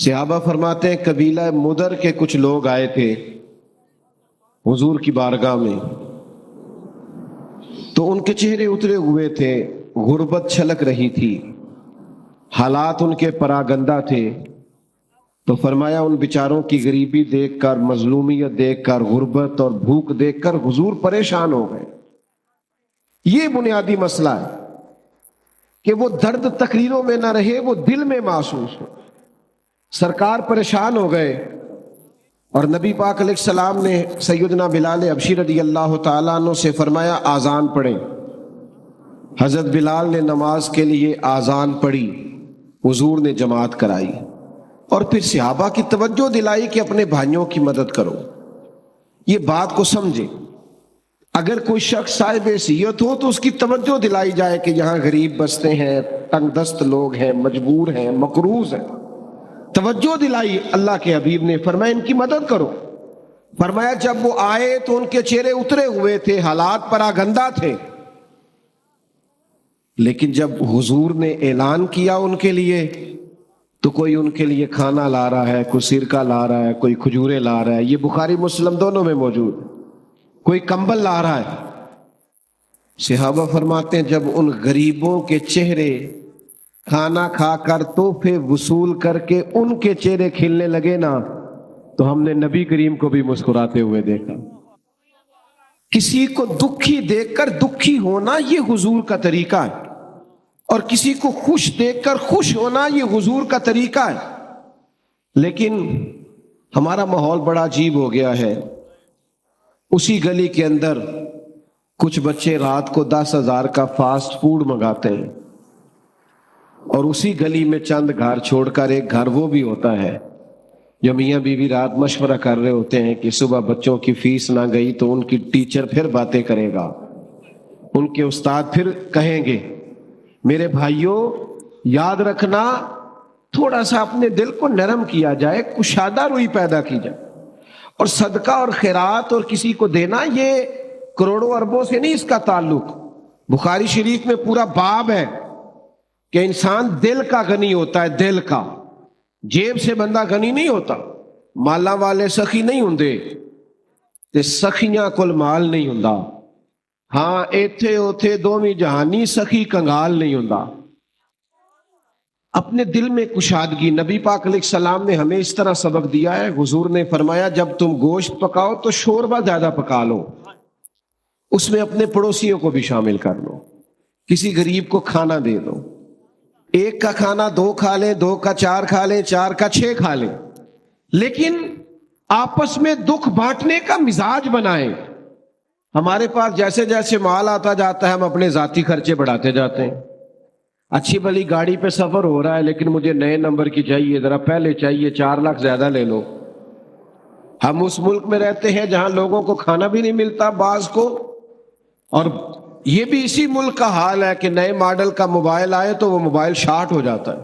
صحابہ فرماتے ہیں قبیلہ مدر کے کچھ لوگ آئے تھے حضور کی بارگاہ میں، تو ان کے چہرے اترے ہوئے تھے، غربت چھلک رہی تھی، حالات ان کے پراگندہ تھے۔ تو فرمایا ان بیچاروں کی غریبی دیکھ کر، مظلومیت دیکھ کر، غربت اور بھوک دیکھ کر حضور پریشان ہو گئے۔ یہ بنیادی مسئلہ ہے کہ وہ درد تقریروں میں نہ رہے، وہ دل میں محسوس ہو۔ سرکار پریشان ہو گئے اور نبی پاک علیہ السلام نے سیدنا بلال حبشی رضی اللہ تعالیٰ عنہ سے فرمایا آذان پڑھیں۔ حضرت بلال نے نماز کے لیے آذان پڑھی، حضور نے جماعت کرائی اور پھر صحابہ کی توجہ دلائی کہ اپنے بھائیوں کی مدد کرو۔ یہ بات کو سمجھیں، اگر کوئی شخص صاحب حیثیت ہو تو اس کی توجہ دلائی جائے کہ یہاں غریب بستے ہیں، تنگ دست لوگ ہیں، مجبور ہیں، مقروض ہیں، توجہ دلائی۔ اللہ کے حبیب نے فرمایا ان کی مدد کرو۔ فرمایا جب وہ آئے تو ان کے چہرے اترے ہوئے تھے، حالات پراگندہ تھے، لیکن جب حضور نے اعلان کیا ان کے لیے تو کوئی ان کے لیے کھانا لا رہا ہے، کوئی سرکہ لا رہا ہے، کوئی کھجوریں لا رہا ہے، یہ بخاری مسلم دونوں میں موجود ہے، کوئی کمبل لا رہا ہے۔ صحابہ فرماتے ہیں جب ان غریبوں کے چہرے کھانا کھا کر تحفے وصول کر کے ان کے چہرے کھلنے لگے نا، تو ہم نے نبی کریم کو بھی مسکراتے ہوئے دیکھا۔ کسی کو دکھی دیکھ کر دکھی ہونا یہ حضور کا طریقہ ہے، اور کسی کو خوش دیکھ کر خوش ہونا یہ حضور کا طریقہ ہے۔ لیکن ہمارا ماحول بڑا عجیب ہو گیا ہے۔ اسی گلی کے اندر کچھ بچے رات کو 10,000 کا فاسٹ فوڈ منگاتے ہیں، اور اسی گلی میں چند گھر چھوڑ کر ایک گھر وہ بھی ہوتا ہے جو میاں بیوی رات مشورہ کر رہے ہوتے ہیں کہ صبح بچوں کی فیس نہ گئی تو ان کی ٹیچر پھر باتیں کرے گا، ان کے استاد پھر کہیں گے۔ میرے بھائیوں یاد رکھنا، تھوڑا سا اپنے دل کو نرم کیا جائے، کشادہ روئی پیدا کی جائے، اور صدقہ اور خیرات اور کسی کو دینا یہ کروڑوں اربوں سے نہیں اس کا تعلق۔ بخاری شریف میں پورا باب ہے کہ انسان دل کا غنی ہوتا ہے، دل کا، جیب سے بندہ غنی نہیں ہوتا۔ مالا والے سخی نہیں ہوندے تے سخیاں کل مال نہیں ہوندا، ہاں ایتھے اوتھے دوویں جہانی سخی کنگال نہیں ہوندا۔ اپنے دل میں کشادگی، نبی پاک علیہ السلام نے ہمیں اس طرح سبق دیا ہے۔ حضور نے فرمایا جب تم گوشت پکاؤ تو شوربہ زیادہ پکا لو، اس میں اپنے پڑوسیوں کو بھی شامل کر لو، کسی غریب کو کھانا دے دو، ایک کا کھانا 2 کھا لیں، 2 کا 4 کھا لیں، 4 کا 6 کھا لیں، لیکن آپس میں دکھ بانٹنے کا مزاج بنائیں۔ ہمارے پاس جیسے جیسے مال آتا جاتا ہے ہم اپنے ذاتی خرچے بڑھاتے جاتے ہیں۔ اچھی بھلی گاڑی پہ سفر ہو رہا ہے لیکن مجھے نئے نمبر کی چاہیے، ذرا پہلے چاہیے، 4 لاکھ زیادہ لے لو۔ ہم اس ملک میں رہتے ہیں جہاں لوگوں کو کھانا بھی نہیں ملتا بعض کو، اور یہ بھی اسی ملک کا حال ہے کہ نئے ماڈل کا موبائل آئے تو وہ موبائل شارٹ ہو جاتا ہے۔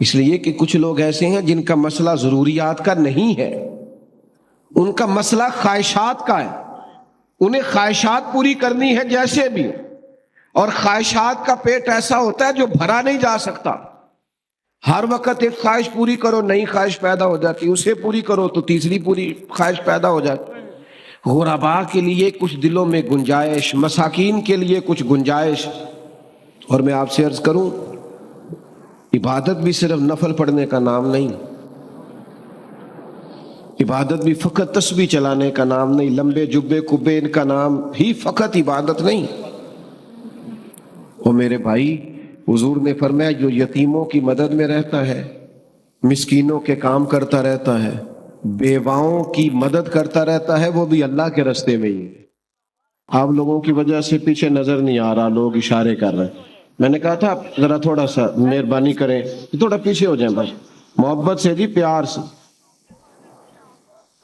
اس لیے کہ کچھ لوگ ایسے ہیں جن کا مسئلہ ضروریات کا نہیں ہے، ان کا مسئلہ خواہشات کا ہے، انہیں خواہشات پوری کرنی ہے جیسے بھی، اور خواہشات کا پیٹ ایسا ہوتا ہے جو بھرا نہیں جا سکتا۔ ہر وقت ایک خواہش پوری کرو، نئی خواہش پیدا ہو جاتی، اسے پوری کرو تو تیسری پوری خواہش پیدا ہو جاتی۔ غرباء کے لیے کچھ دلوں میں گنجائش، مساکین کے لیے کچھ گنجائش۔ اور میں آپ سے عرض کروں، عبادت بھی صرف نفل پڑھنے کا نام نہیں، عبادت بھی فقط تسبیح چلانے کا نام نہیں، لمبے جبے کبے ان کا نام ہی فقط عبادت نہیں۔ اور میرے بھائی، حضور نے فرمایا جو یتیموں کی مدد میں رہتا ہے، مسکینوں کے کام کرتا رہتا ہے، بیواؤں کی مدد کرتا رہتا ہے، وہ بھی اللہ کے راستے میں ہی ہے۔ آپ لوگوں کی وجہ سے پیچھے نظر نہیں آ رہا، لوگ اشارے کر رہے ہیں۔ میں نے کہا تھا ذرا تھوڑا سا مہربانی کریں، تھوڑا پیچھے ہو جائیں بھائی، محبت سے جی، پیار سے۔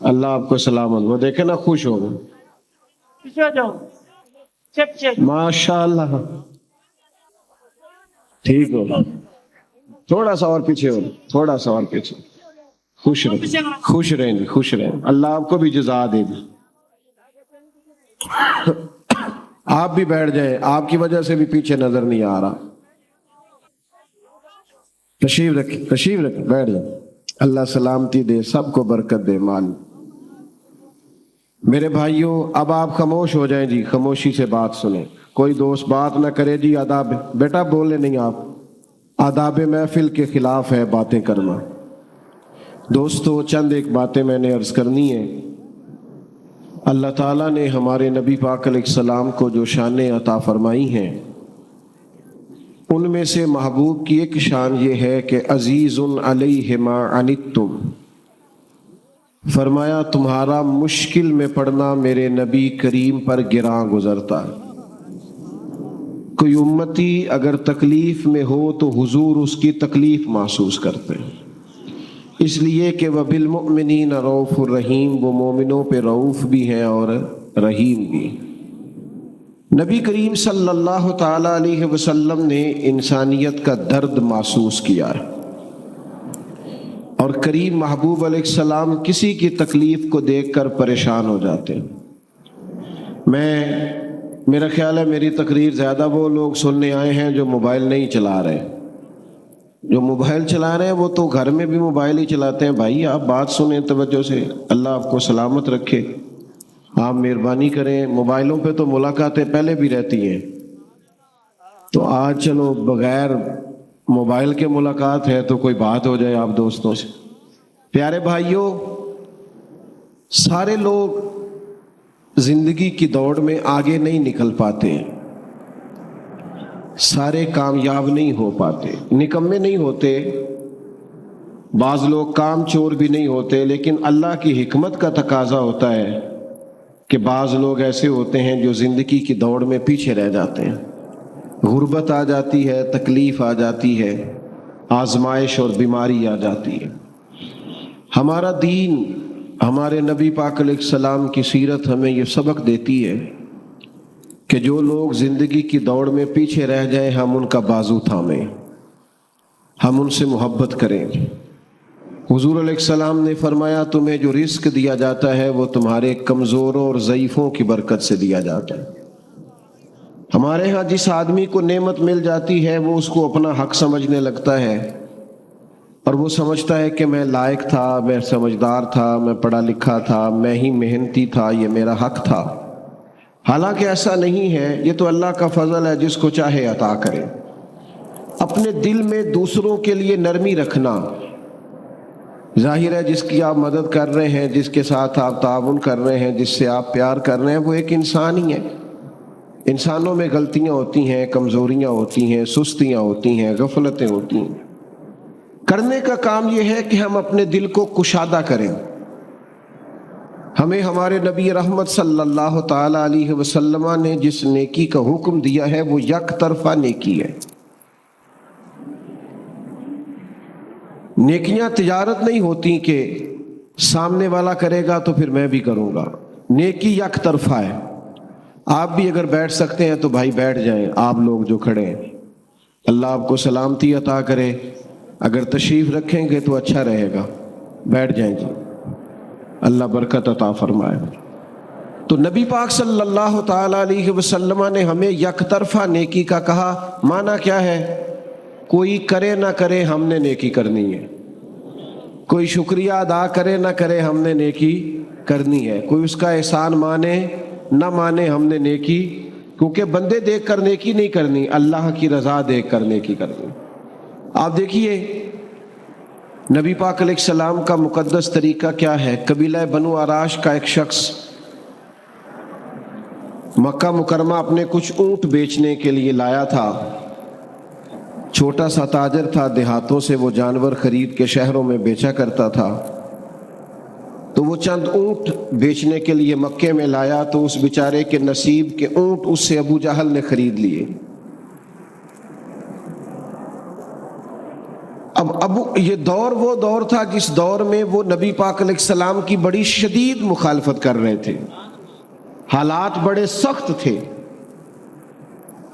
اللہ آپ کو سلامت، وہ دیکھیں نا خوش ہو گئے، پیچھے ہو جاؤ، ماشاء اللہ، ٹھیک ہو، تھوڑا سا اور پیچھے ہو، تھوڑا سا اور پیچھے، خوش رہیں، خوش رہیں جی، خوش رہیں، اللہ آپ کو بھی جزا دے دی۔ آپ بھی بیٹھ جائیں، آپ کی وجہ سے بھی پیچھے نظر نہیں آ رہا۔ تشریف رکھ بیٹھ جائیں. اللہ سلامتی دے, سب کو برکت دے مال. میرے بھائیوں اب آپ خاموش ہو جائیں جی, خاموشی سے بات سنیں. کوئی دوست بات نہ کرے جی. آداب بیٹا بولے نہیں آپ, آداب محفل کے خلاف ہے باتیں کرنا. دوستو چند ایک باتیں میں نے عرض کرنی ہے. اللہ تعالیٰ نے ہمارے نبی پاک علیہ السلام کو جو شانیں عطا فرمائی ہیں, ان میں سے محبوب کی ایک شان یہ ہے کہ عزیز علیہ ما عنتم. فرمایا تمہارا مشکل میں پڑنا میرے نبی کریم پر گراں گزرتا ہے. کوئی امتی اگر تکلیف میں ہو تو حضور اس کی تکلیف محسوس کرتے ہیں, اس لیے کہ وہ بالمؤمنین رؤوف الرحیم, وہ مومنوں پہ رؤوف بھی ہیں اور رحیم بھی. نبی کریم صلی اللہ تعالی علیہ وسلم نے انسانیت کا درد محسوس کیا ہے, اور کریم محبوب علیہ السلام کسی کی تکلیف کو دیکھ کر پریشان ہو جاتے ہیں. میرا خیال ہے میری تقریر زیادہ وہ لوگ سننے آئے ہیں جو موبائل نہیں چلا رہے. جو موبائل چلا رہے ہیں وہ تو گھر میں بھی موبائل ہی چلاتے ہیں. بھائی آپ بات سنیں توجہ سے, اللہ آپ کو سلامت رکھے. آپ مہربانی کریں, موبائلوں پہ تو ملاقاتیں پہلے بھی رہتی ہیں, تو آج چلو بغیر موبائل کے ملاقات ہے تو کوئی بات ہو جائے آپ دوستوں سے. پیارے بھائیوں, سارے لوگ زندگی کی دوڑ میں آگے نہیں نکل پاتے, سارے کامیاب نہیں ہو پاتے, نکمے نہیں ہوتے, بعض لوگ کام چور بھی نہیں ہوتے. لیکن اللہ کی حکمت کا تقاضا ہوتا ہے کہ بعض لوگ ایسے ہوتے ہیں جو زندگی کی دوڑ میں پیچھے رہ جاتے ہیں. غربت آ جاتی ہے, تکلیف آ جاتی ہے, آزمائش اور بیماری آ جاتی ہے. ہمارا دین, ہمارے نبی پاک علیہ السلام کی سیرت ہمیں یہ سبق دیتی ہے کہ جو لوگ زندگی کی دوڑ میں پیچھے رہ جائیں ہم ان کا بازو تھامیں, ہم ان سے محبت کریں. حضور علیہ السلام نے فرمایا تمہیں جو رزق دیا جاتا ہے وہ تمہارے کمزوروں اور ضعیفوں کی برکت سے دیا جاتا ہے. ہمارے ہاں جس آدمی کو نعمت مل جاتی ہے وہ اس کو اپنا حق سمجھنے لگتا ہے, اور وہ سمجھتا ہے کہ میں لائق تھا, میں سمجھدار تھا, میں پڑھا لکھا تھا, میں ہی محنتی تھا, یہ میرا حق تھا. حالانکہ ایسا نہیں ہے, یہ تو اللہ کا فضل ہے, جس کو چاہے عطا کرے. اپنے دل میں دوسروں کے لیے نرمی رکھنا, ظاہر ہے جس کی آپ مدد کر رہے ہیں, جس کے ساتھ آپ تعاون کر رہے ہیں, جس سے آپ پیار کر رہے ہیں, وہ ایک انسان ہی ہے. انسانوں میں غلطیاں ہوتی ہیں, کمزوریاں ہوتی ہیں, سستیاں ہوتی ہیں, غفلتیں ہوتی ہیں. کرنے کا کام یہ ہے کہ ہم اپنے دل کو کشادہ کریں. ہمیں ہمارے نبی رحمت صلی اللہ تعالی علیہ وسلم نے جس نیکی کا حکم دیا ہے وہ یک طرفہ نیکی ہے. نیکیاں تجارت نہیں ہوتی کہ سامنے والا کرے گا تو پھر میں بھی کروں گا. نیکی یک طرفہ ہے. آپ بھی اگر بیٹھ سکتے ہیں تو بھائی بیٹھ جائیں, آپ لوگ جو کھڑے ہیں. اللہ آپ کو سلامتی عطا کرے. اگر تشریف رکھیں گے تو اچھا رہے گا, بیٹھ جائیں جی, اللہ برکت عطا فرمائے. تو نبی پاک صلی اللہ تعالی علیہ وسلم نے ہمیں یک طرفہ نیکی کا کہا. معنی کیا ہے؟ کوئی کرے نہ کرے ہم نے نیکی کرنی ہے, کوئی شکریہ ادا کرے نہ کرے ہم نے نیکی کرنی ہے, کوئی اس کا احسان مانے نہ مانے ہم نے نیکی, کیونکہ بندے دیکھ کر نیکی نہیں کرنی, اللہ کی رضا دیکھ کر نیکی کرنی. آپ دیکھیے نبی پاک علیہ السلام کا مقدس طریقہ کیا ہے. قبیلہ بنو آراش کا ایک شخص مکہ مکرمہ اپنے کچھ اونٹ بیچنے کے لیے لایا تھا. چھوٹا سا تاجر تھا, دیہاتوں سے وہ جانور خرید کے شہروں میں بیچا کرتا تھا. تو وہ چند اونٹ بیچنے کے لیے مکے میں لایا تو اس بیچارے کے نصیب کے اونٹ اس سے ابو جہل نے خرید لیے. اب یہ دور وہ دور تھا جس دور میں وہ نبی پاک علیہ السلام کی بڑی شدید مخالفت کر رہے تھے, حالات بڑے سخت تھے.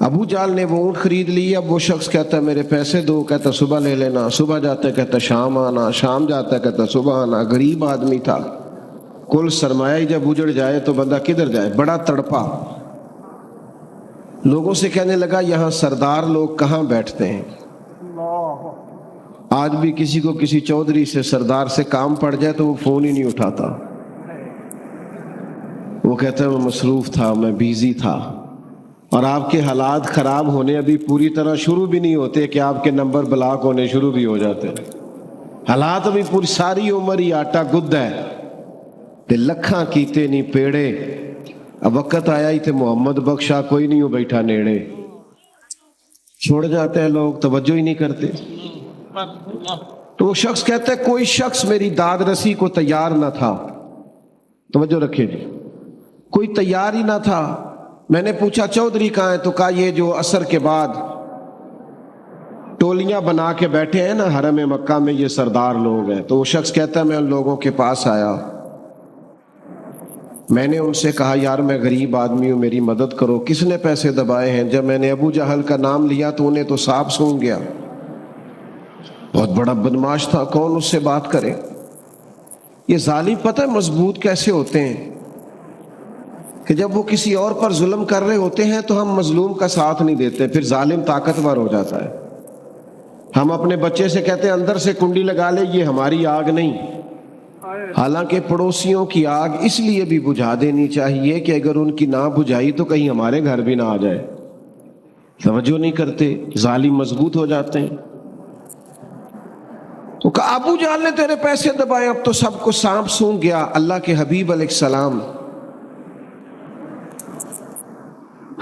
ابو جہل نے وہ اونٹ خرید لی. اب وہ شخص کہتا ہے میرے پیسے دو, کہتا صبح لے لینا, صبح جاتا ہے کہتا شام آنا, شام جاتا ہے کہتا صبح آنا. غریب آدمی تھا, کل سرمایہ ہی جب اجڑ جائے تو بندہ کدھر جائے. بڑا تڑپا, لوگوں سے کہنے لگا یہاں سردار لوگ کہاں بیٹھتے ہیں, آج بھی کسی کو کسی چودھری سے سردار سے کام پڑ جائے تو وہ فون ہی نہیں اٹھاتا، وہ کہتا ہے میں مصروف تھا، میں بیزی تھا۔ اور آپ کے حالات خراب ہونے ابھی پوری طرح شروع بھی نہیں ہوتے کہ آپ کے نمبر بلاک ہونے شروع بھی ہو جاتے ہیں۔ حالات ابھی پوری ساری عمر ہی آٹا گد ہے تے لکھاں کیتے نہیں پیڑے، اب وقت آیا ہی تے محمد بخشا کوئی نہیں ہو بیٹھا نیڑے، چھوڑ جاتے ہیں لوگ، توجہ ہی نہیں کرتے۔ تو وہ شخص کہتا ہے کوئی شخص میری داد رسی کو تیار نہ تھا، توجہ رکھیں جی، کوئی تیار ہی نہ تھا۔ میں نے پوچھا چودھری کہاں ہے؟ تو کہا یہ جو عصر کے بعد ٹولیاں بنا کے بیٹھے ہیں نا حرم مکہ میں، یہ سردار لوگ ہیں۔ تو وہ شخص کہتا ہے میں ان لوگوں کے پاس آیا، میں نے ان سے کہا یار میں غریب آدمی ہوں، میری مدد کرو۔ کس نے پیسے دبائے ہیں؟ جب میں نے ابو جہل کا نام لیا تو انہیں تو سانپ سونگ گیا، بہت بڑا بدماش تھا، کون اس سے بات کرے؟ یہ ظالم پتہ ہے مضبوط کیسے ہوتے ہیں کہ جب وہ کسی اور پر ظلم کر رہے ہوتے ہیں تو ہم مظلوم کا ساتھ نہیں دیتے، پھر ظالم طاقتور ہو جاتا ہے۔ ہم اپنے بچے سے کہتے ہیں اندر سے کنڈی لگا لے، یہ ہماری آگ نہیں، حالانکہ پڑوسیوں کی آگ اس لیے بھی بجھا دینی چاہیے کہ اگر ان کی نہ بجھائی تو کہیں ہمارے گھر بھی نہ آ جائے۔ توجہ نہیں کرتے، ظالم مضبوط ہو جاتے ہیں۔ تو کہا ابو جہل نے تیرے پیسے دبائے، اب تو سب کو سانپ سونگ گیا۔ اللہ کے حبیب علیہ السلام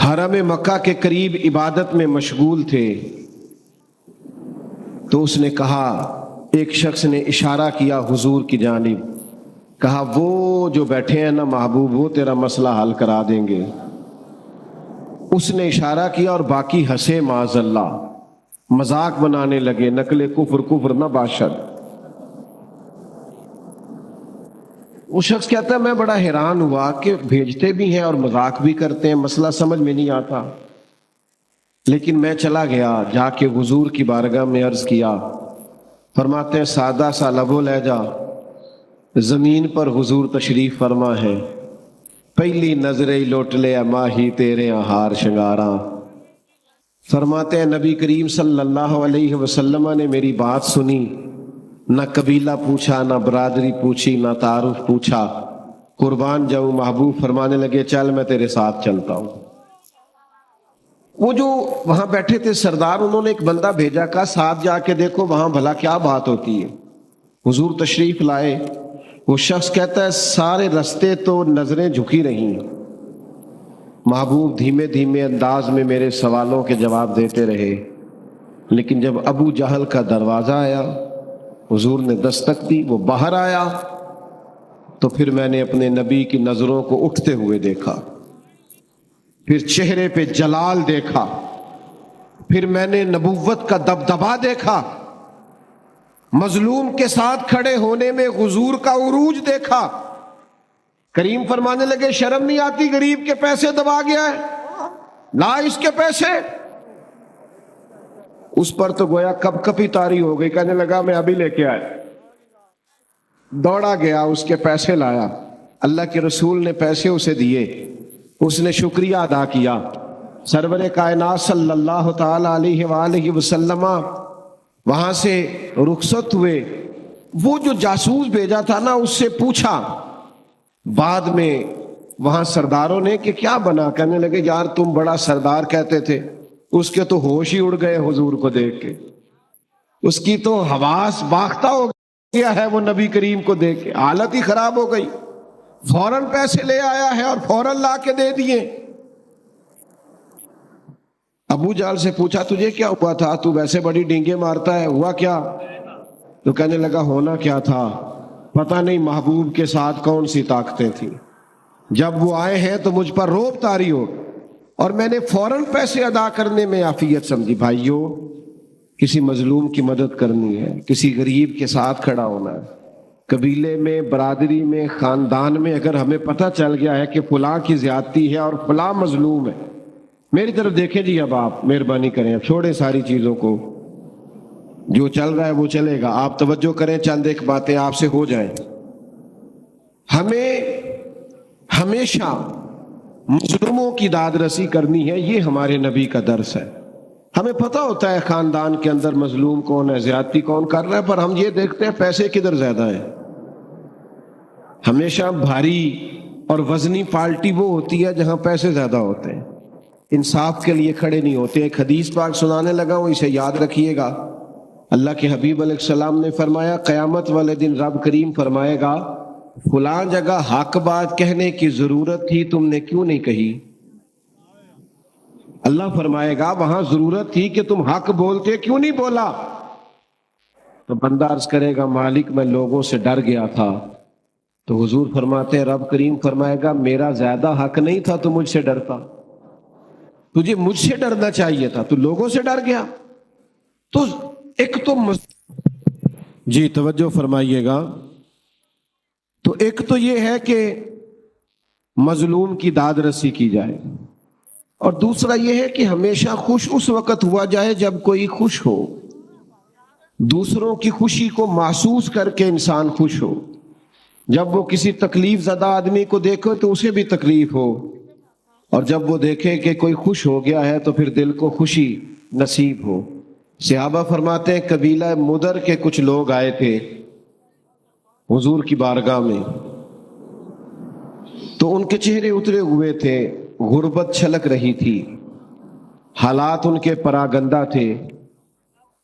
حرم مکہ کے قریب عبادت میں مشغول تھے، تو اس نے کہا، ایک شخص نے اشارہ کیا حضور کی جانب، کہا وہ جو بیٹھے ہیں نا محبوب، وہ تیرا مسئلہ حل کرا دیں گے۔ اس نے اشارہ کیا اور باقی ہنسے، معاذ اللہ، مذاق بنانے لگے، نقل کفر کفر نہ باشد۔ وہ شخص کہتا ہے میں بڑا حیران ہوا کہ بھیجتے بھی ہیں اور مذاق بھی کرتے ہیں، مسئلہ سمجھ میں نہیں آتا۔ لیکن میں چلا گیا، جا کے حضور کی بارگاہ میں عرض کیا۔ فرماتے ہیں سادہ سا لب و لہجہ، زمین پر حضور تشریف فرما ہے، پہلی نظر ہی لوٹ لے ماہی تیرے ہار شنگاراں۔ فرماتے ہیں نبی کریم صلی اللہ علیہ وسلم نے میری بات سنی، نہ قبیلہ پوچھا، نہ برادری پوچھی، نہ تعارف پوچھا، قربان جاؤں محبوب فرمانے لگے چل میں تیرے ساتھ چلتا ہوں۔ وہ جو وہاں بیٹھے تھے سردار، انہوں نے ایک بندہ بھیجا، کہا ساتھ جا کے دیکھو وہاں بھلا کیا بات ہوتی ہے۔ حضور تشریف لائے، وہ شخص کہتا ہے سارے رستے تو نظریں جھکی رہیں، محبوب دھیمے دھیمے انداز میں میرے سوالوں کے جواب دیتے رہے، لیکن جب ابو جہل کا دروازہ آیا، حضور نے دستک دی، وہ باہر آیا، تو پھر میں نے اپنے نبی کی نظروں کو اٹھتے ہوئے دیکھا، پھر چہرے پہ جلال دیکھا، پھر میں نے نبوت کا دبدبا دیکھا، مظلوم کے ساتھ کھڑے ہونے میں حضور کا عروج دیکھا۔ کریم فرمانے لگے شرم نہیں آتی، غریب کے پیسے دبا گیا ہے، لا اس کے پیسے۔ اس پر تو گویا کپ کپی طاری ہو گئی، کہنے لگا میں ابھی لے کے آیا، دوڑا گیا، اس کے پیسے لایا، اللہ کے رسول نے پیسے اسے دیے، اس نے شکریہ ادا کیا۔ سرور کائنات صلی اللہ تعالی علیہ وآلہ وسلم وہاں سے رخصت ہوئے۔ وہ جو جاسوس بھیجا تھا نا، اس سے پوچھا بعد میں وہاں سرداروں نے کہ کیا بنا، کہنے لگے یار تم بڑا سردار کہتے تھے، اس کے تو ہوش ہی اڑ گئے حضور کو دیکھ کے، اس کی تو حواس باختہ ہو گیا ہے وہ نبی کریم کو دیکھ کے، حالت ہی خراب ہو گئی، فوراً پیسے لے آیا ہے اور فوراً لا کے دے دیے۔ ابو جہل سے پوچھا تجھے کیا ہوا تھا، تو ویسے بڑی ڈینگے مارتا ہے، ہوا کیا؟ تو کہنے لگا ہونا کیا تھا، پتہ نہیں محبوب کے ساتھ کون سی طاقتیں تھیں، جب وہ آئے ہیں تو مجھ پر روب طاری ہو، اور میں نے فوراً پیسے ادا کرنے میں عافیت سمجھی۔ بھائیو، کسی مظلوم کی مدد کرنی ہے، کسی غریب کے ساتھ کھڑا ہونا ہے، قبیلے میں، برادری میں، خاندان میں اگر ہمیں پتہ چل گیا ہے کہ فلاں کی زیادتی ہے اور فلاں مظلوم ہے، میری طرف دیکھیں جی، اب آپ مہربانی کریں، اب چھوڑیں ساری چیزوں کو، جو چل رہا ہے وہ چلے گا، آپ توجہ کریں، چند ایک باتیں آپ سے ہو جائیں۔ ہمیں ہمیشہ مظلوموں کی داد رسی کرنی ہے، یہ ہمارے نبی کا درس ہے۔ ہمیں پتہ ہوتا ہے خاندان کے اندر مظلوم کون ہے، زیادتی کون کر رہا ہے، پر ہم یہ دیکھتے ہیں پیسے کدھر زیادہ ہیں۔ ہمیشہ بھاری اور وزنی پارٹی وہ ہوتی ہے جہاں پیسے زیادہ ہوتے ہیں، انصاف کے لیے کھڑے نہیں ہوتے۔ ایک حدیث پاک سنانے لگا ہوں، اسے یاد رکھیے گا۔ اللہ کے حبیب علیہ السلام نے فرمایا قیامت والے دن رب کریم فرمائے گا فلاں جگہ حق بات کہنے کی ضرورت تھی، تم نے کیوں نہیں کہی؟ اللہ فرمائے گا وہاں ضرورت تھی کہ تم حق بولتے، کیوں نہیں بولا؟ تو بندہ عرض کرے گا مالک میں لوگوں سے ڈر گیا تھا۔ تو حضور فرماتے ہیں رب کریم فرمائے گا میرا زیادہ حق نہیں تھا تو مجھ سے ڈرتا، تجھے مجھ سے ڈرنا چاہیے تھا، تو لوگوں سے ڈر گیا۔ تو ایک تو جی توجہ فرمائیے گا، تو ایک تو یہ ہے کہ مظلوم کی داد رسی کی جائے، اور دوسرا یہ ہے کہ ہمیشہ خوش اس وقت ہوا جائے جب کوئی خوش ہو، دوسروں کی خوشی کو محسوس کر کے انسان خوش ہو۔ جب وہ کسی تکلیف زدہ آدمی کو دیکھو تو اسے بھی تکلیف ہو، اور جب وہ دیکھے کہ کوئی خوش ہو گیا ہے تو پھر دل کو خوشی نصیب ہو۔ صحابہ فرماتے ہیں قبیلہ مدر کے کچھ لوگ آئے تھے حضور کی بارگاہ میں، تو ان کے چہرے اترے ہوئے تھے، غربت چھلک رہی تھی، حالات ان کے پراگندہ تھے۔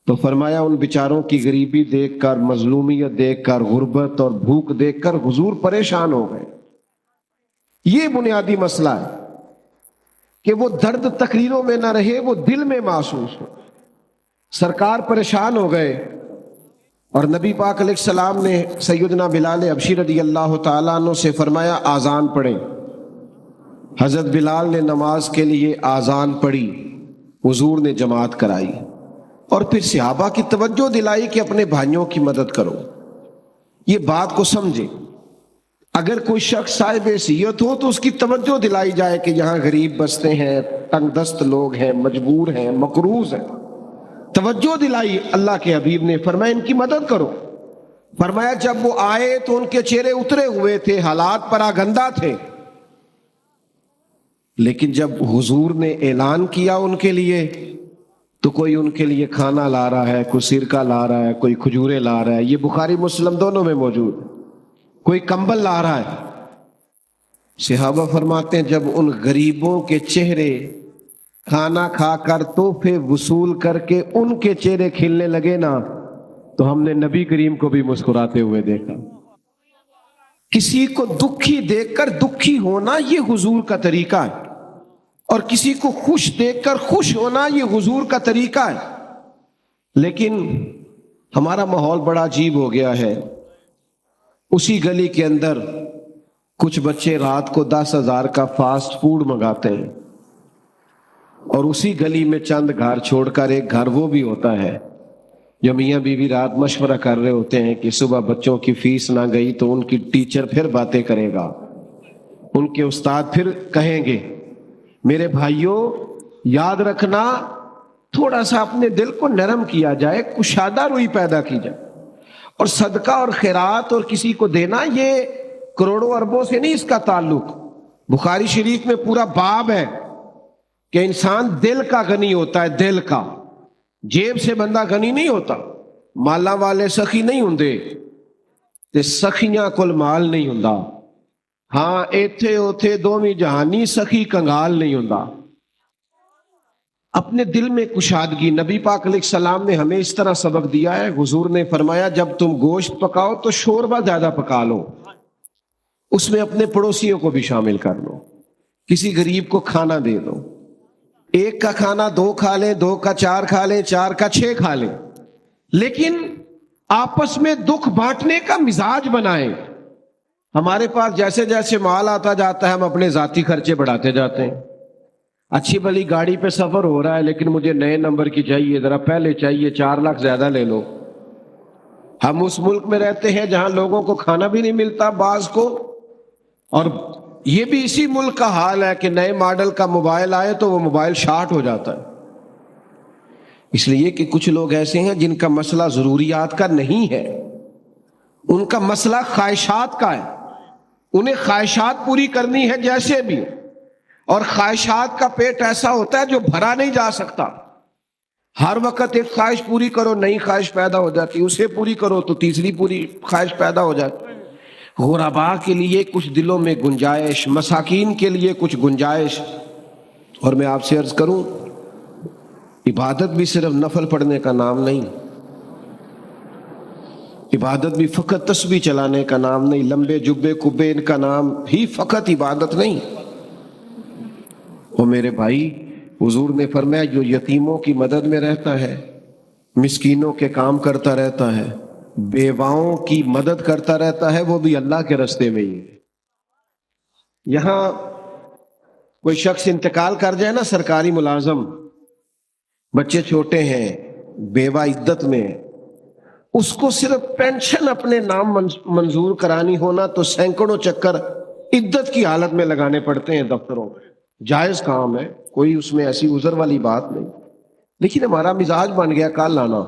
تو فرمایا ان بیچاروں کی غریبی دیکھ کر، مظلومیت دیکھ کر، غربت اور بھوک دیکھ کر حضور پریشان ہو گئے۔ یہ بنیادی مسئلہ ہے کہ وہ درد تقریروں میں نہ رہے، وہ دل میں محسوس ہو۔ سرکار پریشان ہو گئے، اور نبی پاک علیہ السلام نے سیدنا بلال حبشی رضی اللہ تعالیٰ عنہ سے فرمایا آذان پڑھیں۔ حضرت بلال نے نماز کے لیے آذان پڑھی، حضور نے جماعت کرائی، اور پھر صحابہ کی توجہ دلائی کہ اپنے بھائیوں کی مدد کرو۔ یہ بات کو سمجھے، اگر کوئی شخص صاحب حیثیت ہو تو اس کی توجہ دلائی جائے کہ یہاں غریب بستے ہیں، تنگ دست لوگ ہیں، مجبور ہیں، مقروض ہیں، توجہ دلائی۔ اللہ کے حبیب نے فرمایا ان کی مدد کرو۔ فرمایا جب وہ آئے تو ان کے چہرے اترے ہوئے تھے، حالات پراگندہ تھے، لیکن جب حضور نے اعلان کیا ان کے لیے تو کوئی ان کے لیے کھانا لا رہا ہے، کوئی سرکہ لا رہا ہے، کوئی کھجورے لا رہا ہے، یہ بخاری مسلم دونوں میں موجود، کوئی کمبل لا رہا ہے۔ صحابہ فرماتے ہیں جب ان غریبوں کے چہرے کھانا کھا کر تحفے وصول کر کے ان کے چہرے کھلنے لگے نا، تو ہم نے نبی کریم کو بھی مسکراتے ہوئے دیکھا۔ کسی کو دکھی دیکھ کر دکھی ہونا یہ حضور کا طریقہ ہے، اور کسی کو خوش دیکھ کر خوش ہونا یہ حضور کا طریقہ ہے۔ لیکن ہمارا ماحول بڑا عجیب ہو گیا ہے۔ اسی گلی کے اندر کچھ بچے رات کو 10,000 کا فاسٹ فوڈ منگاتے ہیں، اور اسی گلی میں چند گھر چھوڑ کر ایک گھر وہ بھی ہوتا ہے جو میاں بیوی رات مشورہ کر رہے ہوتے ہیں کہ صبح بچوں کی فیس نہ گئی تو ان کی ٹیچر پھر باتیں کرے گا، ان کے استاد پھر کہیں گے۔ میرے بھائیوں یاد رکھنا، تھوڑا سا اپنے دل کو نرم کیا جائے، کشادہ روئی پیدا کی جائے، اور صدقہ اور خیرات اور کسی کو دینا یہ کروڑوں اربوں سے نہیں اس کا تعلق۔ بخاری شریف میں پورا باب ہے کہ انسان دل کا غنی ہوتا ہے، دل کا، جیب سے بندہ غنی نہیں ہوتا۔ مالا والے سخی نہیں ہوندے تے سخیاں کول مال نہیں ہوندا، ہاں ایتھے اوتھے دوویں جہانی سخی کنگال نہیں ہوندا۔ اپنے دل میں کشادگی، نبی پاک علیہ السلام نے ہمیں اس طرح سبق دیا ہے۔ حضور نے فرمایا جب تم گوشت پکاؤ تو شوربہ زیادہ پکا لو، اس میں اپنے پڑوسیوں کو بھی شامل کر لو، کسی غریب کو کھانا دے دو، ایک کا کھانا 2 کھا لیں، 2 کا 4 کھا لیں، 4 کا 6 کھا لیں، لیکن آپس میں دکھ بانٹنے کا مزاج بنائیں۔ ہمارے پاس جیسے جیسے مال آتا جاتا ہے ہم اپنے ذاتی خرچے بڑھاتے جاتے ہیں۔ اچھی بھلی گاڑی پہ سفر ہو رہا ہے لیکن مجھے نئے نمبر کی چاہیے، ذرا پہلے چاہیے، 4 لاکھ زیادہ لے لو۔ ہم اس ملک میں رہتے ہیں جہاں لوگوں کو کھانا بھی نہیں ملتا بعض کو، اور یہ بھی اسی ملک کا حال ہے کہ نئے ماڈل کا موبائل آئے تو وہ موبائل شارٹ ہو جاتا ہے۔ اس لیے کہ کچھ لوگ ایسے ہیں جن کا مسئلہ ضروریات کا نہیں ہے، ان کا مسئلہ خواہشات کا ہے، انہیں خواہشات پوری کرنی ہے جیسے بھی، اور خواہشات کا پیٹ ایسا ہوتا ہے جو بھرا نہیں جا سکتا۔ ہر وقت ایک خواہش پوری کرو نئی خواہش پیدا ہو جاتی، اسے پوری کرو تو تیسری پوری خواہش پیدا ہو جاتی۔ غربا کے لیے کچھ دلوں میں گنجائش، مساکین کے لیے کچھ گنجائش۔ اور میں آپ سے عرض کروں، عبادت بھی صرف نفل پڑھنے کا نام نہیں، عبادت بھی فقط تسبیح چلانے کا نام نہیں، لمبے جبے کبے ان کا نام ہی فقط عبادت نہیں۔ وہ میرے بھائی، حضور نے فرمایا جو یتیموں کی مدد میں رہتا ہے، مسکینوں کے کام کرتا رہتا ہے، بیواؤں کی مدد کرتا رہتا ہے، وہ بھی اللہ کے راستے میں ہی ہے۔ یہاں کوئی شخص انتقال کر جائے نا، سرکاری ملازم، بچے چھوٹے ہیں، بیوہ عدت میں، اس کو صرف پینشن اپنے نام منظور کرانی ہونا تو سینکڑوں چکر عدت کی حالت میں لگانے پڑتے ہیں دفتروں میں۔ جائز کام ہے، کوئی اس میں ایسی عذر والی بات نہیں، لیکن ہمارا مزاج بن گیا کال لانا،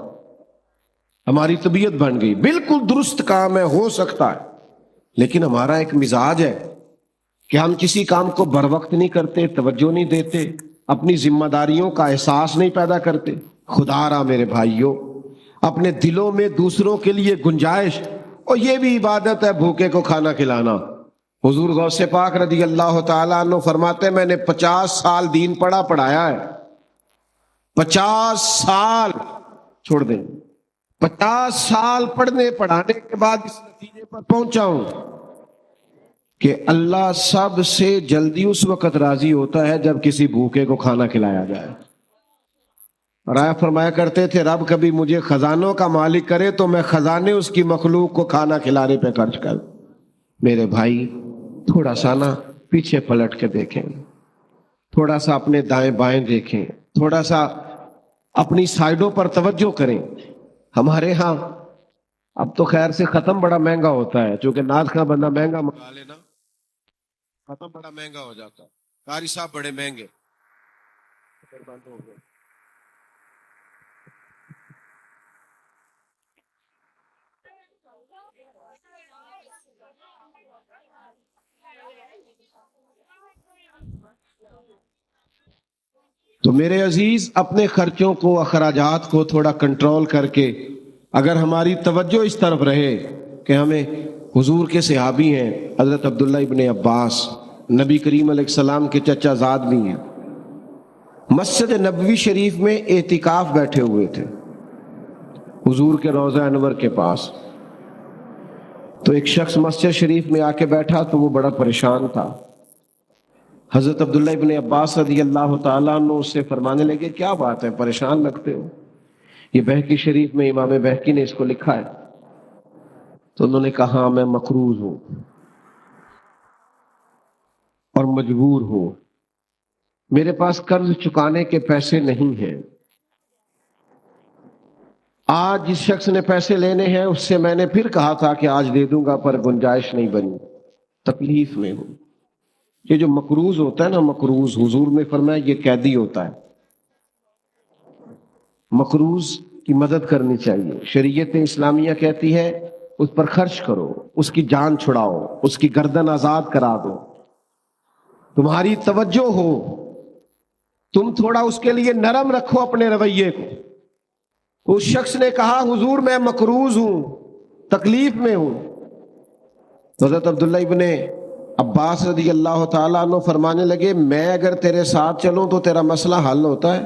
ہماری طبیعت بن گئی۔ بالکل درست کام ہے، ہو سکتا ہے، لیکن ہمارا ایک مزاج ہے کہ ہم کسی کام کو بر وقت نہیں کرتے، توجہ نہیں دیتے، اپنی ذمہ داریوں کا احساس نہیں پیدا کرتے۔ خدا را میرے بھائیوں، اپنے دلوں میں دوسروں کے لیے گنجائش، اور یہ بھی عبادت ہے بھوکے کو کھانا کھلانا۔ حضور غوث پاک رضی اللہ تعالیٰ عنہ فرماتے ہیں میں نے 50 سال دین پڑھایا ہے، 50 سال، چھوڑ دیں، 50 سال پڑھنے پڑھانے کے بعد اس نتیجے پر پہنچا ہوں کہ اللہ سب سے جلدی اس وقت راضی ہوتا ہے جب کسی بھوکے کو کھانا کھلایا جائے۔ اور آپ فرمایا کرتے تھے رب کبھی مجھے خزانوں کا مالک کرے تو میں خزانے اس کی مخلوق کو کھانا کھلانے پہ خرچ کر۔ میرے بھائی، تھوڑا سا نا پیچھے پلٹ کے دیکھیں، تھوڑا سا اپنے دائیں بائیں دیکھیں، تھوڑا سا اپنی سائڈوں پر توجہ کریں۔ ہمارے ہاں اب تو خیر سے ختم بڑا مہنگا ہوتا ہے، چونکہ ناز کا بندہ مہنگا منگا لینا، ختم بڑا مہنگا ہو جاتا ہے، قاری صاحب بڑے مہنگے، بند ہو گئے۔ تو میرے عزیز، اپنے خرچوں کو، اخراجات کو تھوڑا کنٹرول کر کے اگر ہماری توجہ اس طرف رہے کہ ہمیں حضور کے صحابی ہیں حضرت عبداللہ ابن عباس، نبی کریم علیہ السلام کے چچا زاد بھی ہیں، مسجد نبوی شریف میں اعتکاف بیٹھے ہوئے تھے حضور کے روضہ انور کے پاس۔ تو ایک شخص مسجد شریف میں آ کے بیٹھا تو وہ بڑا پریشان تھا۔ حضرت عبداللہ ابن عباس رضی اللہ تعالیٰ عنہ اس سے فرمانے لگے کیا بات ہے، پریشان لگتے ہو؟ یہ بہقی شریف میں امام بہقی نے اس کو لکھا ہے۔ تو انہوں نے کہا ہاں میں مقروض ہوں اور مجبور ہوں، میرے پاس قرض چکانے کے پیسے نہیں ہیں، آج جس شخص نے پیسے لینے ہیں اس سے میں نے پھر کہا تھا کہ آج دے دوں گا پر گنجائش نہیں بنی، تکلیف میں ہوں۔ یہ جو مقروض ہوتا ہے نا، مقروض حضور نے فرمایا یہ قیدی ہوتا ہے، مقروض کی مدد کرنی چاہیے۔ شریعت اسلامیہ کہتی ہے اس پر خرچ کرو، اس کی جان چھڑاؤ، اس کی گردن آزاد کرا دو، تمہاری توجہ ہو، تم تھوڑا اس کے لیے نرم رکھو اپنے رویے کو۔ اس شخص نے کہا حضور میں مقروض ہوں، تکلیف میں ہوں۔ حضرت عبداللہ ابن عباس رضی اللہ تعالیٰ عنہ فرمانے لگے میں اگر تیرے ساتھ چلوں تو تیرا مسئلہ حل ہوتا ہے؟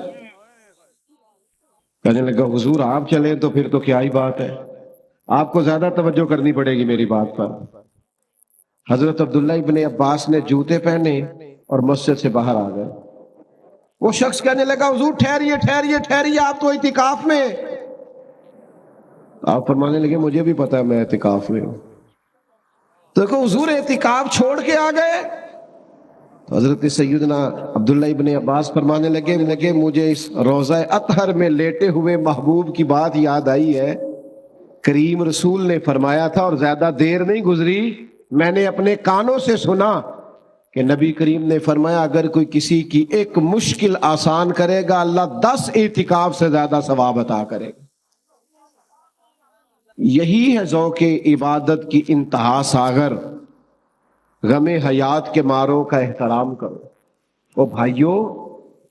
کہنے لگا حضور آپ چلیں تو پھر تو کیا ہی بات ہے، آپ کو زیادہ توجہ کرنی پڑے گی میری بات پر۔ حضرت عبداللہ ابن عباس نے جوتے پہنے اور مسجد سے باہر آ گئے۔ وہ شخص کہنے لگا حضور ٹھہریے ٹھہریے ٹھہریے، آپ تو اعتکاف میں۔ آپ فرمانے لگے مجھے بھی پتا ہے میں اعتکاف میں ہوں۔ تو دیکھو حضور اعتکاف چھوڑ کے آ گئے۔ حضرت سیدنا عبداللہ ابن عباس فرمانے لگے مجھے اس روضہ اطہر میں لیٹے ہوئے محبوب کی بات یاد آئی ہے، کریم رسول نے فرمایا تھا اور زیادہ دیر نہیں گزری میں نے اپنے کانوں سے سنا کہ نبی کریم نے فرمایا اگر کوئی کسی کی ایک مشکل آسان کرے گا اللہ 10 اعتکاف سے زیادہ ثواب عطا کرے گا۔ یہی ہے ذوق عبادت کی انتہا ساغر۔ غم حیات کے ماروں کا احترام کرو۔ او بھائیو،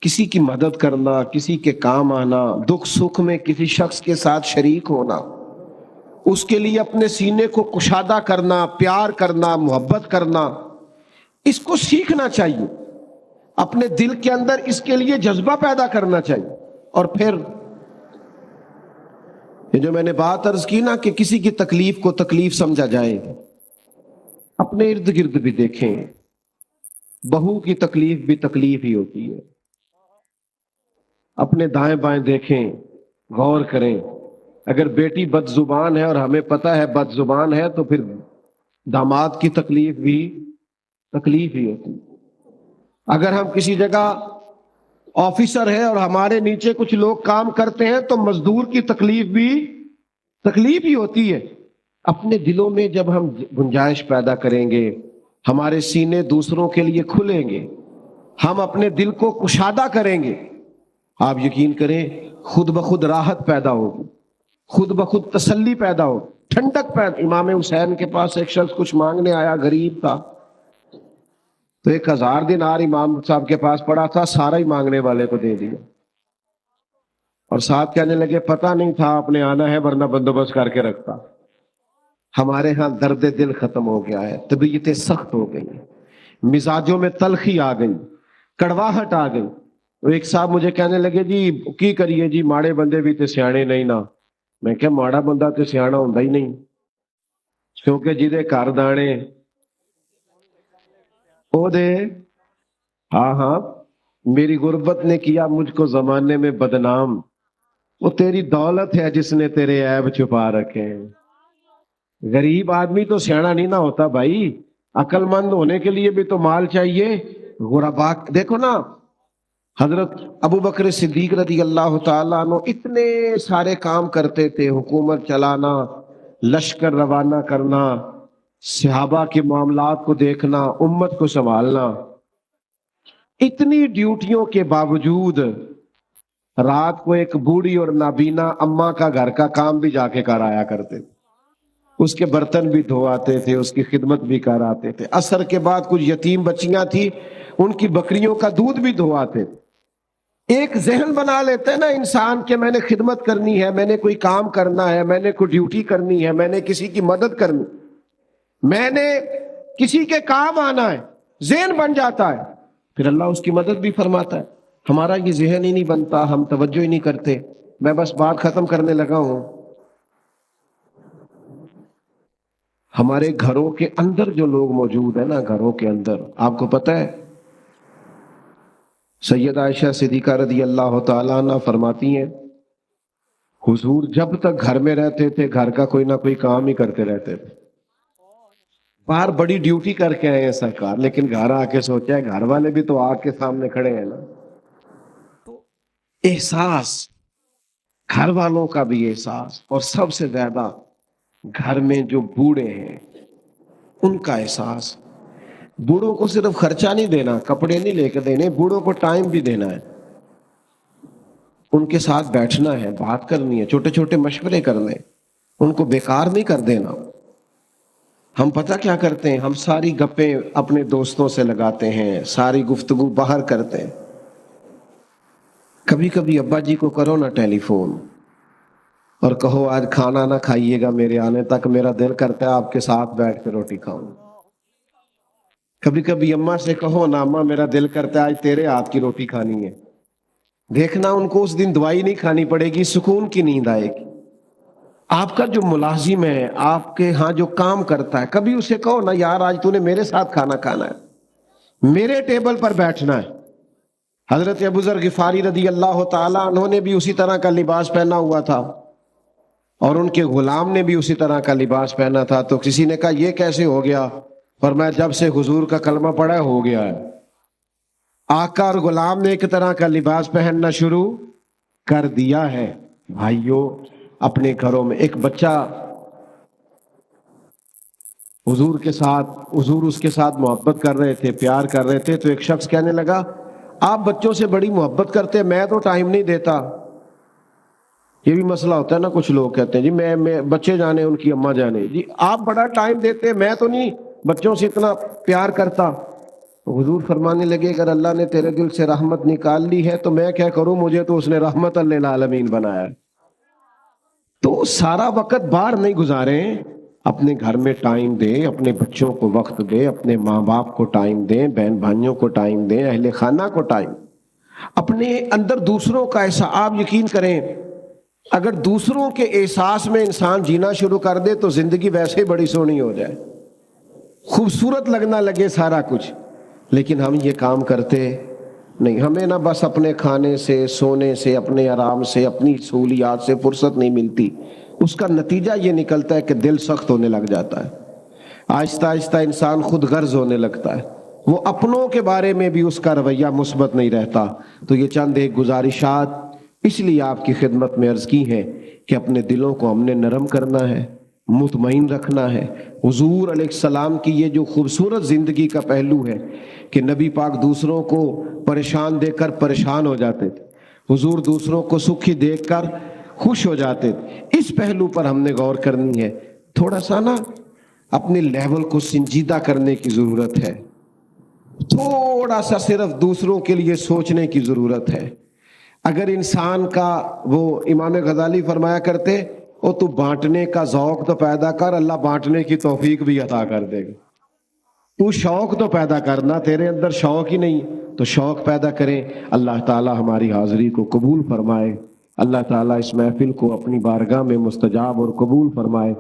کسی کی مدد کرنا، کسی کے کام آنا، دکھ سکھ میں کسی شخص کے ساتھ شریک ہونا، اس کے لیے اپنے سینے کو کشادہ کرنا، پیار کرنا، محبت کرنا، اس کو سیکھنا چاہیے. اپنے دل کے اندر اس کے لیے جذبہ پیدا کرنا چاہیے. اور پھر یہ جو میں نے بات عرض کی نا کہ کسی کی تکلیف کو تکلیف سمجھا جائے، اپنے ارد گرد بھی دیکھیں، بہو کی تکلیف بھی تکلیف ہی ہوتی ہے. اپنے دائیں بائیں دیکھیں، غور کریں. اگر بیٹی بد زبان ہے اور ہمیں پتہ ہے بد زبان ہے تو پھر داماد کی تکلیف بھی تکلیف ہی ہوتی. اگر ہم کسی جگہ آفیسر ہے اور ہمارے نیچے کچھ لوگ کام کرتے ہیں تو مزدور کی تکلیف بھی تکلیف ہی ہوتی ہے. اپنے دلوں میں جب ہم گنجائش پیدا کریں گے، ہمارے سینے دوسروں کے لیے کھلیں گے، ہم اپنے دل کو کشادہ کریں گے، آپ یقین کریں خود بخود راحت پیدا ہوگی، خود بخود تسلی پیدا ہو، ٹھنڈک پیدا. امام حسین کے پاس ایک شخص کچھ مانگنے آیا، غریب تھا، تو 1000 دینار امام صاحب کے پاس پڑا تھا، سارا ہی مانگنے والے کو دے دیا. اور ساتھ کہنے لگے پتہ نہیں تھا آپ نے آنا ہے ورنہ بندوبست کر کے رکھتا. ہمارے ہاں درد دل ختم ہو گیا ہے، طبیعتیں سخت ہو گئی، مزاجوں میں تلخی آ گئی، کڑواہٹ آ گئی. تو ایک صاحب مجھے کہنے لگے جی کی کریے جی ماڑے بندے بھی تے سیانے نہیں نا. میں کہ ماڑا بندہ تے سیانا ہوندا ہی نہیں، کیونکہ جدے گھر دانے او دے. ہاں ہاں، میری غربت نے کیا مجھ کو زمانے میں بدنام، وہ تیری دولت ہے جس نے تیرے عیب چھپا رکھے ہیں. غریب آدمی تو سیانا نہیں نہ ہوتا بھائی، عقل مند ہونے کے لیے بھی تو مال چاہیے. غربا دیکھو نا، حضرت ابو بکر صدیق رضی اللہ تعالیٰ عنہ اتنے سارے کام کرتے تھے، حکومت چلانا، لشکر روانہ کرنا، صحابہ کے معاملات کو دیکھنا، امت کو سنبھالنا. اتنی ڈیوٹیوں کے باوجود رات کو ایک بوڑھی اور نابینا اماں کا گھر کا کام بھی جا کے کر آیا کرتے تھے، اس کے برتن بھی دھو آتے تھے، اس کی خدمت بھی کر آتے تھے. عصر کے بعد کچھ یتیم بچیاں تھیں، ان کی بکریوں کا دودھ بھی دھو آتے تھے. ایک ذہن بنا لیتے ہیں نا انسان کہ میں نے خدمت کرنی ہے، میں نے کوئی کام کرنا ہے، میں نے کوئی ڈیوٹی کرنی ہے، میں نے کسی کی مدد کرنی، میں نے کسی کے کام آنا ہے، ذہن بن جاتا ہے، پھر اللہ اس کی مدد بھی فرماتا ہے. ہمارا یہ ذہن ہی نہیں بنتا، ہم توجہ ہی نہیں کرتے. میں بس بات ختم کرنے لگا ہوں. ہمارے گھروں کے اندر جو لوگ موجود ہیں نا، گھروں کے اندر، آپ کو پتہ ہے سید عائشہ صدیقہ رضی اللہ تعالیٰ عنہ فرماتی ہیں حضور جب تک گھر میں رہتے تھے گھر کا کوئی نہ کوئی کام ہی کرتے رہتے تھے. باہر بڑی ڈیوٹی کر کے آئے ہیں سرکار، لیکن گھر آ کے سوچا ہے گھر والے بھی تو آگ کے سامنے کھڑے ہیں نا. تو احساس، گھر والوں کا بھی احساس، اور سب سے زیادہ گھر میں جو بوڑھے ہیں ان کا احساس. بوڑھوں کو صرف خرچہ نہیں دینا، کپڑے نہیں لے کے دینے، بوڑھوں کو ٹائم بھی دینا ہے، ان کے ساتھ بیٹھنا ہے، بات کرنی ہے، چھوٹے چھوٹے مشورے کرنے، ان کو بیکار نہیں کر دینا. ہم پتہ کیا کرتے ہیں، ہم ساری گپیں اپنے دوستوں سے لگاتے ہیں، ساری گفتگو باہر کرتے ہیں. کبھی کبھی ابا جی کو کرو نا ٹیلی فون اور کہو آج کھانا نہ کھائیے گا، میرے آنے تک میرا دل کرتا ہے آپ کے ساتھ بیٹھ کے روٹی کھاؤں. کبھی کبھی اماں سے کہو نا اماں میرا دل کرتا ہے آج تیرے ہاتھ کی روٹی کھانی ہے. دیکھنا ان کو اس دن دوائی نہیں کھانی پڑے گی، سکون کی نیند آئے گی. آپ کا جو ملازم ہے، آپ کے ہاں جو کام کرتا ہے، کبھی اسے کہو نا یار آج تو نے میرے ساتھ کھانا کھانا ہے، میرے ٹیبل پر بیٹھنا ہے. حضرت ابو ذر غفاری رضی اللہ تعالیٰ عنہ نے بھی اسی طرح کا لباس پہنا ہوا تھا اور ان کے غلام نے بھی اسی طرح کا لباس پہنا تھا. تو کسی نے کہا یہ کیسے ہو گیا؟ فرمایا جب سے حضور کا کلمہ پڑھا ہو گیا ہے. آقا اور غلام نے ایک طرح کا لباس پہننا شروع کر دیا ہے. بھائیوں اپنے گھروں میں ایک بچہ حضور کے ساتھ، حضور اس کے ساتھ محبت کر رہے تھے، پیار کر رہے تھے، تو ایک شخص کہنے لگا آپ بچوں سے بڑی محبت کرتے، میں تو ٹائم نہیں دیتا. یہ بھی مسئلہ ہوتا ہے نا، کچھ لوگ کہتے ہیں جی میں بچے جانے ان کی اماں جانے، جی آپ بڑا ٹائم دیتے، میں تو نہیں بچوں سے اتنا پیار کرتا. حضور فرمانے لگے اگر اللہ نے تیرے دل سے رحمت نکال لی ہے تو میں کیا کروں، مجھے تو اس نے رحمت للعالمین بنایا ہے۔ تو سارا وقت باہر نہیں گزاریں، اپنے گھر میں ٹائم دیں، اپنے بچوں کو وقت دیں، اپنے ماں باپ کو ٹائم دیں، بہن بھائیوں کو ٹائم دیں، اہل خانہ کو ٹائم، اپنے اندر دوسروں کا احساس۔ آپ یقین کریں اگر دوسروں کے احساس میں انسان جینا شروع کر دے تو زندگی ویسے ہی بڑی سونی ہو جائے، خوبصورت لگنا لگے سارا کچھ، لیکن ہم یہ کام کرتے نہیں۔ ہمیں نہ بس اپنے کھانے سے، سونے سے، اپنے آرام سے، اپنی سہولیات سے فرصت نہیں ملتی، اس کا نتیجہ یہ نکلتا ہے کہ دل سخت ہونے لگ جاتا ہے، آہستہ آہستہ انسان خود غرض ہونے لگتا ہے، وہ اپنوں کے بارے میں بھی اس کا رویہ مثبت نہیں رہتا۔ تو یہ چند ایک گزارشات اس لیے آپ کی خدمت میں عرض کی ہیں کہ اپنے دلوں کو ہم نے نرم کرنا ہے، مطمئن رکھنا ہے۔ حضور علیہ السلام کی یہ جو خوبصورت زندگی کا پہلو ہے کہ نبی پاک دوسروں کو پریشان دیکھ کر پریشان ہو جاتے تھے، حضور دوسروں کو سکھی دیکھ کر خوش ہو جاتے تھے، اس پہلو پر ہم نے غور کرنی ہے۔ تھوڑا سا نا اپنے لیول کو سنجیدہ کرنے کی ضرورت ہے، تھوڑا سا صرف دوسروں کے لیے سوچنے کی ضرورت ہے۔ اگر انسان کا، وہ امام غزالی فرمایا کرتے، او تو بانٹنے کا ذوق تو پیدا کر، اللہ بانٹنے کی توفیق بھی عطا کر دے گا۔ تو شوق تو پیدا کرنا، تیرے اندر شوق ہی نہیں تو شوق پیدا کریں۔ اللہ تعالی ہماری حاضری کو قبول فرمائے، اللہ تعالی اس محفل کو اپنی بارگاہ میں مستجاب اور قبول فرمائے۔